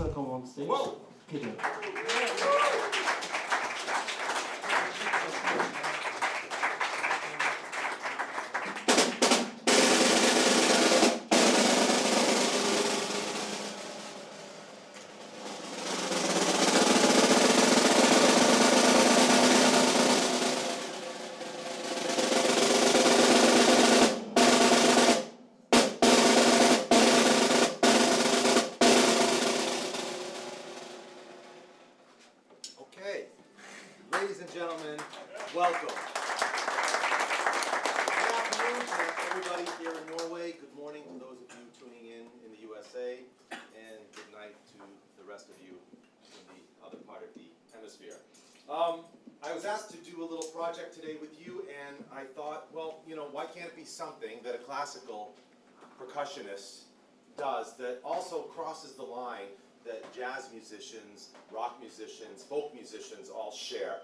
welcome on stage, Peter. Okay, ladies and gentlemen, welcome. Good afternoon to everybody here in Norway. Good morning to those of you tuning in the USA, and good night to the rest of you in the other part of the hemisphere. I was asked to do a little project today with you, and I thought, well, you know, why can't it be something that a classical percussionist does that also crosses the line that jazz musicians, rock musicians, folk musicians all share.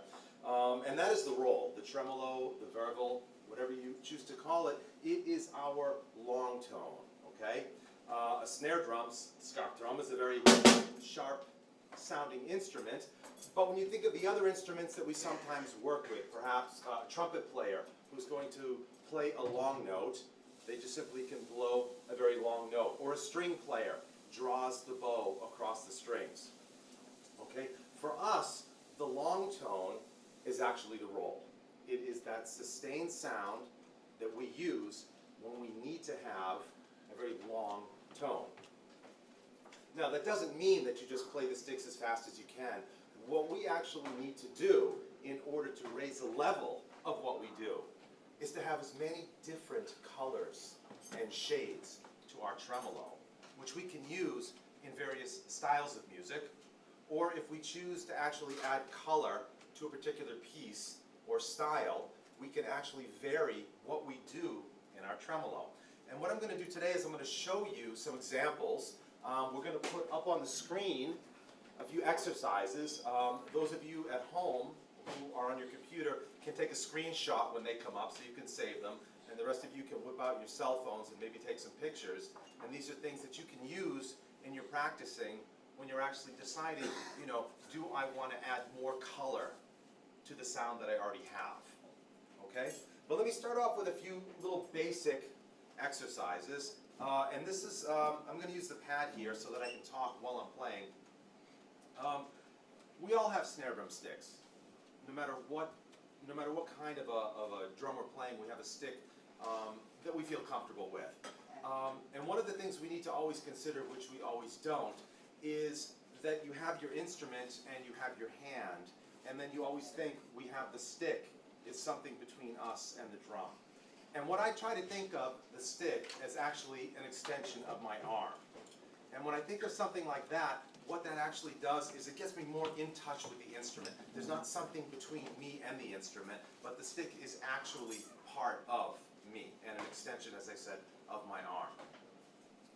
And that is the roll, the tremolo, the virvel, whatever you choose to call it. It is our long tone, okay? A snare drum, skjedde, is a very sharp sounding instrument. But when you think of the other instruments that we sometimes work with, perhaps a trumpet player who's going to play a long note, they just simply can blow a very long note. Or a string player draws the bow across the strings. Okay? For us, the long tone is actually the roll. It is that sustained sound that we use when we need to have a very long tone. Now, that doesn't mean that you just play the sticks as fast as you can. What we actually need to do in order to raise the level of what we do is to have as many different colors and shades to our tremolo, which we can use in various styles of music, or if we choose to actually add color to a particular piece or style, we can actually vary what we do in our tremolo. And what I'm going to do today is I'm going to show you some examples. We're going to put up on the screen a few exercises. Those of you at home who are on your computer can take a screenshot when they come up so you can save them. And the rest of you can whip out your cell phones and maybe take some pictures. And these are things that you can use in your practicing when you're actually deciding, you know, do I want to add more color to the sound that I already have? Okay? But let me start off with a few little basic exercises. And this is, I'm going to use the pad here so that I can talk while I'm playing. We all have snare drum sticks. No matter what kind of a drum we're playing, we have a stick that we feel comfortable with. And one of the things we need to always consider, which we always don't, is that you have your instrument and you have your hand, and then you always think we have the stick is something between us and the drum. And what I try to think of the stick as actually an extension of my arm. And when I think of something like that, what that actually does is it gets me more in touch with the instrument. There's not something between me and the instrument, but the stick is actually part of me and an extension, as I said, of my arm.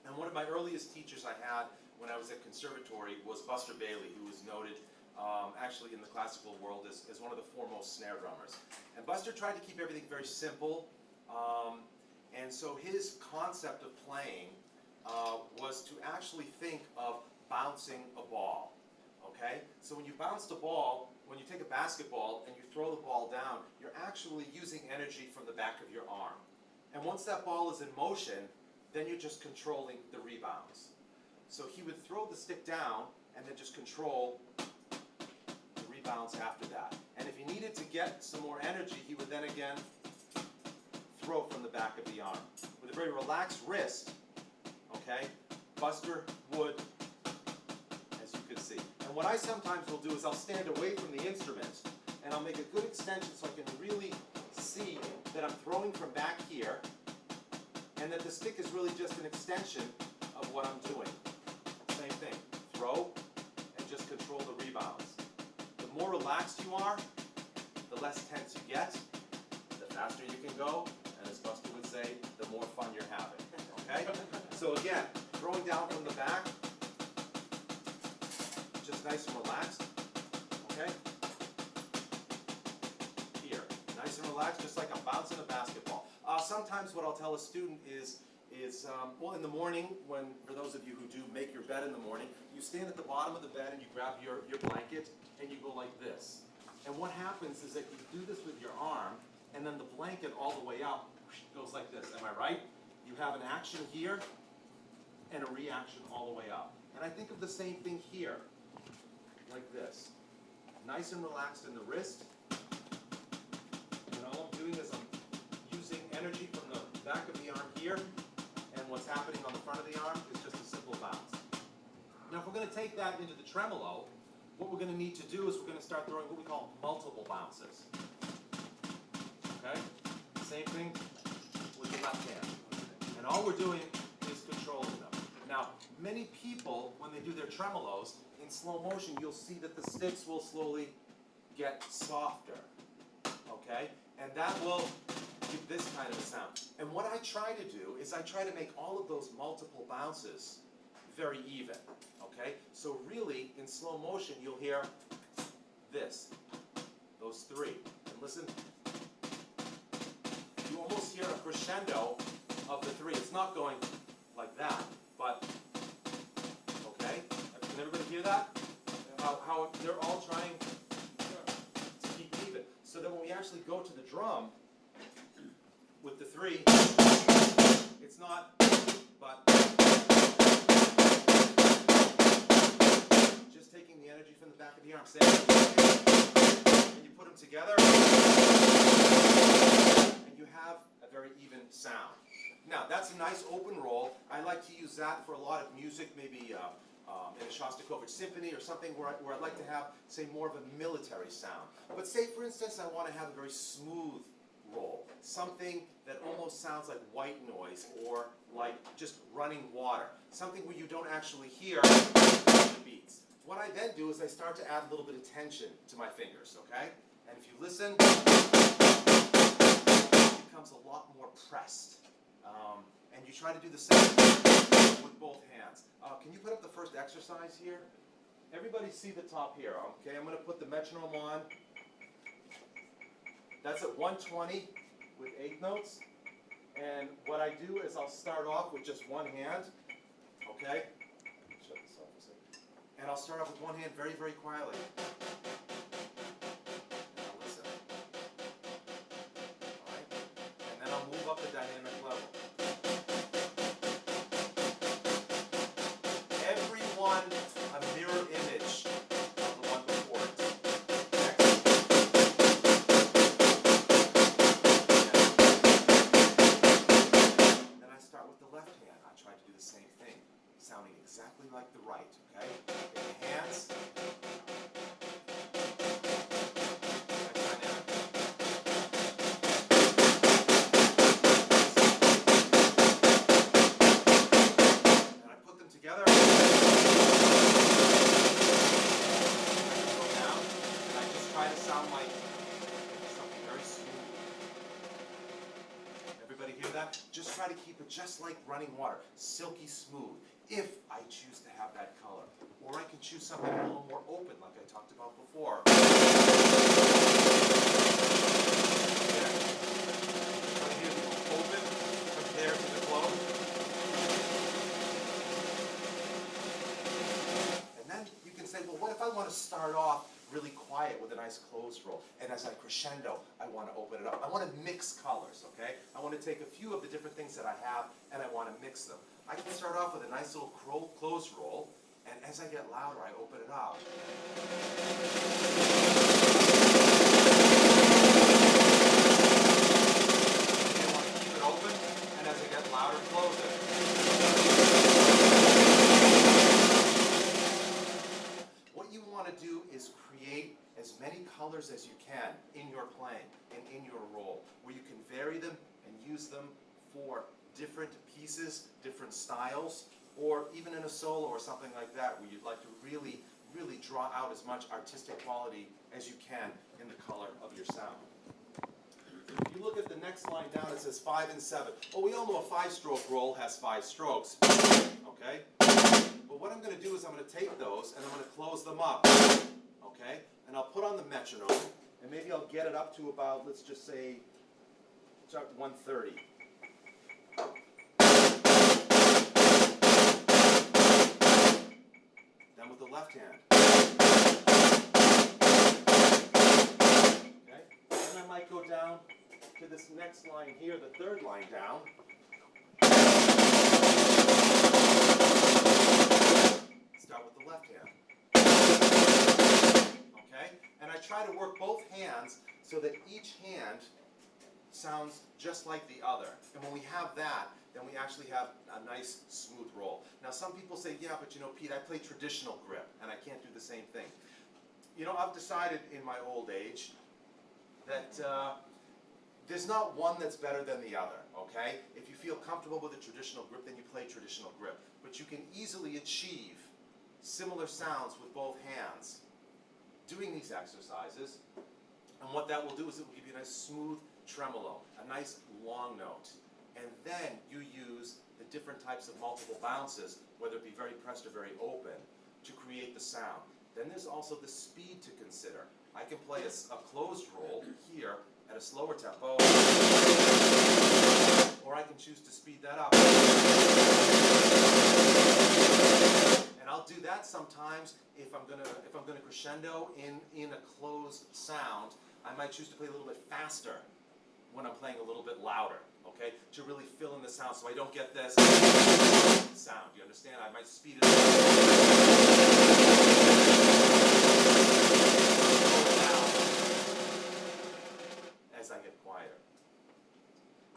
And one of my earliest teachers I had when I was at conservatory was Buster Bailey, who was noted actually in the classical world as one of the foremost snare drummers. And Buster tried to keep everything very simple, and so his concept of playing was to actually think of bouncing a ball, okay? So when you bounce the ball, when you take a basketball and you throw the ball down, you're actually using energy from the back of your arm. And once that ball is in motion, then you're just controlling the rebounds. So he would throw the stick down and then just control the rebounds after that. And if he needed to get some more energy, he would then again throw from the back of the arm. With a very relaxed wrist, okay, Buster would, as you can see. And what I sometimes will do is I'll stand away from the instrument and I'll make a good extension so I can really see that I'm throwing from back here and that the stick is really just an extension of what I'm doing. Same thing, throw and just control the rebounds. The more relaxed you are, the less tense you get, the faster you can go, and as Buster would say, the more fun you're having, okay? So again, throwing down from the back, just nice and relaxed, okay? Here, nice and relaxed, just like I'm bouncing a basketball. Sometimes what I'll tell a student is is, well, in the morning, when, for those of you who do make your bed in the morning, you stand at the bottom of the bed and you grab your blanket and you go like this. And what happens is that you do this with your arm, and then the blanket all the way up goes like this. Am I right? You have an action here and a reaction all the way up. And I think of the same thing here, like this. Nice and relaxed in the wrist. And all I'm doing is I'm using energy from the back of the arm here, and what's happening on the front of the arm is just a simple bounce. Now if we're going to take that into the tremolo, what we're going to need to do is we're going to start throwing what we call multiple bounces. Okay? Same thing with the left hand. And all we're doing is controlling them. Now, many people, when they do their tremolos, in slow motion, you'll see that the sticks will slowly get softer. Okay? And that will give this kind of a sound. And what I try to do is I try to make all of those multiple bounces very even. Okay? So really, in slow motion, you'll hear this. Those three. And listen. You almost hear a crescendo of the three. It's not going like that, but, okay? Can everybody hear that? How they're all trying to keep even. So that when we actually go to the drum with the three, it's not, but just taking the energy from the back of the arm, and you put them together, and you have a very even sound. Now, that's a nice open roll. I like to use that for a lot of music, maybe in a Shostakovich symphony or something where I'd like to have, say, more of a military sound. But say, for instance, I want to have a very smooth roll, something that almost sounds like white noise or like just running water, something where you don't actually hear the beats. What I then do is I start to add a little bit of tension to my fingers, okay? And if you listen, it becomes a lot more pressed. And you try to do the same with both hands. Can you put up the first exercise here? Everybody see the top here, okay? I'm going to put the metronome on. That's at 120 with 8 notes. And what I do is I'll start off with just one hand, okay? Shut this off a second. And I'll start off with one hand very, very quietly. And I'll listen. All right? And then I'll move up the dynamic level. A mirror image of the one before it. Then I start with the left hand. I try to do the same thing, sounding exactly like the right, okay? Take the hands. And I put them together. Sound like something very smooth. Everybody hear that? Just try to keep it just like running water, silky smooth, if I choose to have that color. Or I can choose something a little more open, like I talked about before. Yeah. Try to hear the open compared to the closed. And then you can say, well, what if I want to start off really quiet with a nice closed roll, and as I crescendo, I want to open it up. I want to mix colors, okay? I want to take a few of the different things that I have, and I want to mix them. I can start off with a nice little closed roll, and as I get louder, I open it up. I want to keep it open, and as I get louder, close it. What you want to do is create as many colors as you can in your playing and in your role, where you can vary them and use them for different pieces, different styles, or even in a solo or something like that, where you'd like to really, really draw out as much artistic quality as you can in the color of your sound. If you look at the next line down, it says 5 and 7. Well, we all know a 5-stroke roll has 5 strokes, okay? But what I'm going to do is I'm going to take those and I'm going to close them up, okay? And I'll put on the metronome, and maybe I'll get it up to about, let's just say, 130. left hand. Okay? Then I might go down to this next line here, the third line down. Start with the left hand. Okay? And I try to work both hands so that each hand sounds just like the other. And when we have that, then we actually have a nice smooth roll. Now some people say, yeah, but you know, Pete, I play traditional grip and I can't do the same thing. You know, I've decided in my old age that there's not one that's better than the other, okay? If you feel comfortable with a traditional grip, then you play traditional grip. But you can easily achieve similar sounds with both hands doing these exercises. And what that will do is it will give you a nice smooth tremolo, a nice long note. And then you use the different types of multiple bounces, whether it be very pressed or very open, to create the sound. Then there's also the speed to consider. I can play a closed roll here at a slower tempo, or I can choose to speed that up. And I'll do that sometimes if I'm gonna crescendo in a closed sound. I might choose to play a little bit faster when I'm playing a little bit louder, okay? To really fill in the sound so I don't get this sound. You understand? I might speed it up. As I get quieter.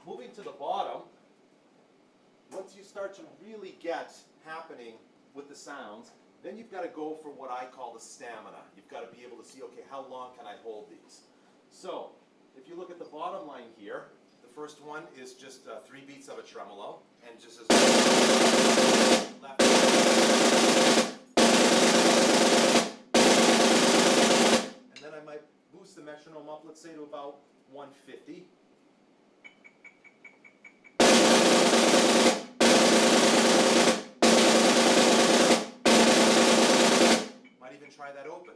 Moving to the bottom, once you start to really get happening with the sounds, then you've got to go for what I call the stamina. You've got to be able to see, okay, how long can I hold these? So, if you look at the bottom line here, the first one is just 3 beats of a tremolo, and just as left. And then I might boost the metronome up, let's say to about 150. Might even try that open.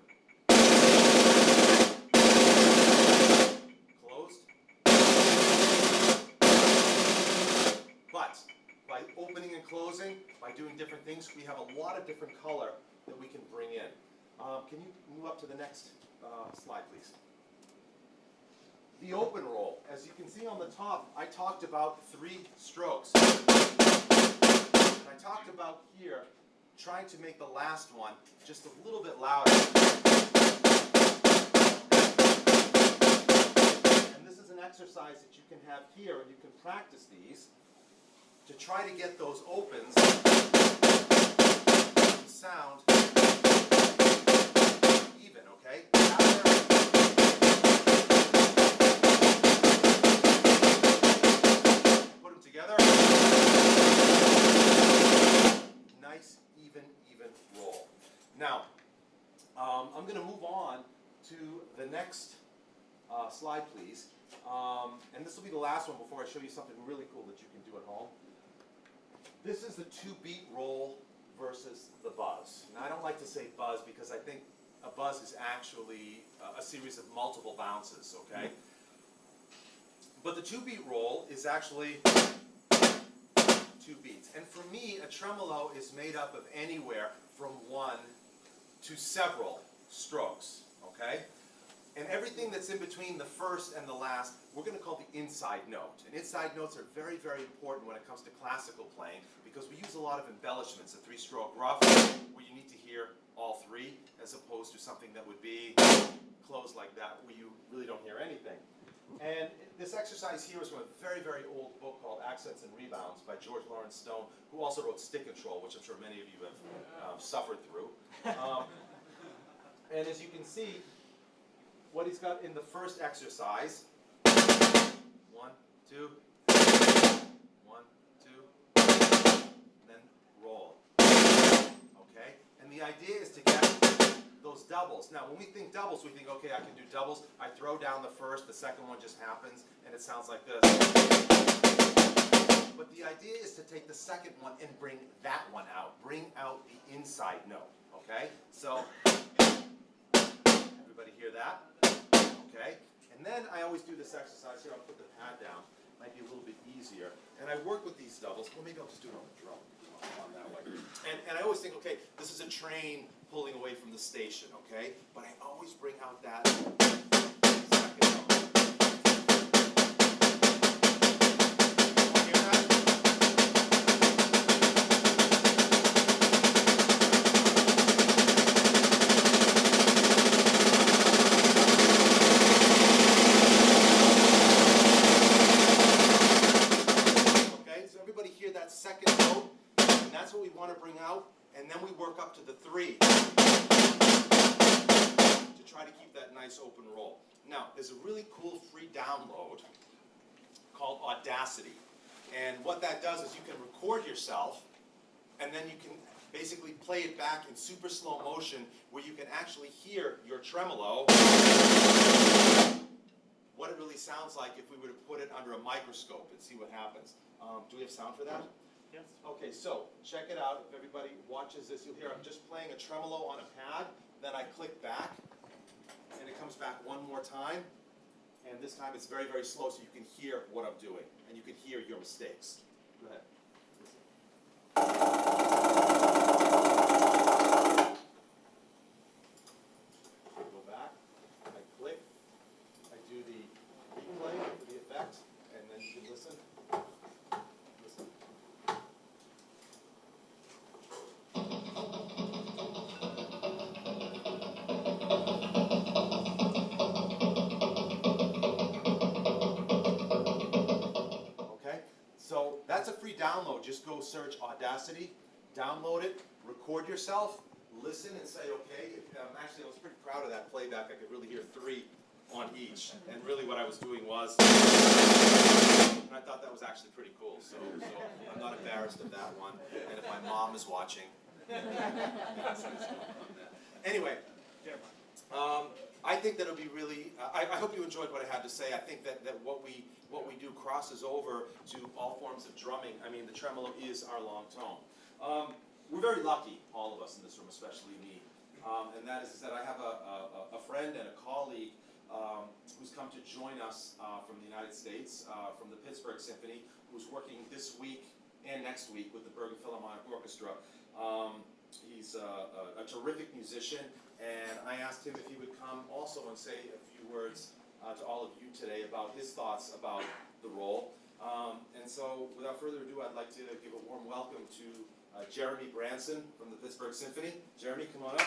Closed. But by opening and closing, by doing different things, we have a lot of different color that we can bring in. Can you move up to the next slide, please? The open roll. As you can see on the top, I talked about 3 strokes. And I talked about here trying to make the last one just a little bit louder. And this is an exercise that you can have here, and you can practice these to try to get those opens to sound even, okay? Put them together. Nice, even roll. Now, I'm going to move on to the next slide, please. And this will be the last one before I show you something really cool that you can do at home. This is the 2-beat roll versus the buzz. Now, I don't like to say buzz because I think a buzz is actually a series of multiple bounces, okay? But the 2-beat roll is actually 2 beats. And for me, a tremolo is made up of anywhere from 1 to several strokes, okay? And everything that's in between the first and the last, we're going to call the inside note. And inside notes are very, very important when it comes to classical playing because we use a lot of embellishments, a 3-stroke rough, where you need to hear all 3, as opposed to something that would be closed like that, where you really don't hear anything. And this exercise here is from a very, very old book called Accents and Rebounds by George Lawrence Stone, who also wrote Stick Control, which I'm sure many of you have suffered through. And as you can see, what he's got in the first exercise, 1, 2, 1, 2, then roll. Okay? And the idea is to get those doubles. Now, when we think doubles, we think, okay, I can do doubles. I throw down the first, the second one just happens, and it sounds like this. But the idea is to take the second one and bring that one out. Bring out the inside note, okay? So, everybody hear that? Okay? And then I always do this exercise here. I'll put the pad down. Might be a little bit easier. And I work with these doubles. Well, maybe I'll just do it on the drum. On that way. And I always think, okay, this is a train pulling away from the station, okay? But I always bring out that second note. You hear that? Okay, so everybody hear that second note? And that's what we want to bring out, and then we work up to the 3 to try to keep that nice open roll. Now, there's a really cool free download called Audacity, and what that does is you can record yourself, and then you can basically play it back in super slow motion where you can actually hear your tremolo, what it really sounds like if we were to put it under a microscope and see what happens. Do we have sound for that? Yes. Okay, so check it out. If everybody watches this, you'll hear I'm just playing a tremolo on a pad, then I click back, and it comes back one more time, and this time it's very, very slow so you can hear what I'm doing, and you can hear your mistakes. Go ahead. Go back, I click, I do the replay for the effect, and then you can listen. Listen. Okay, so that's a free download. Just go search Audacity, download it, record yourself, listen and say, okay, actually I was pretty proud of that playback. I could really hear 3 on each, and really what I was doing was, and I thought that was actually pretty cool, so I'm not embarrassed of that one, and if my mom is watching, anyway, I think that it'll be really, I hope you enjoyed what I had to say. I think that what we do crosses over to all forms of drumming. I mean, the tremolo is our long tone. We're very lucky, all of us in this room, especially me, and that is that I have a friend and a colleague who's come to join us from the United States, from the Pittsburgh Symphony, who's working this week and next week with the Bergen Philharmonic Orchestra. He's a terrific musician, and I asked him if he would come also and say a few words to all of you today about his thoughts about the role. And so, without further ado, I'd like to give a warm welcome to Jeremy Branson from the Pittsburgh Symphony. Jeremy, come on up.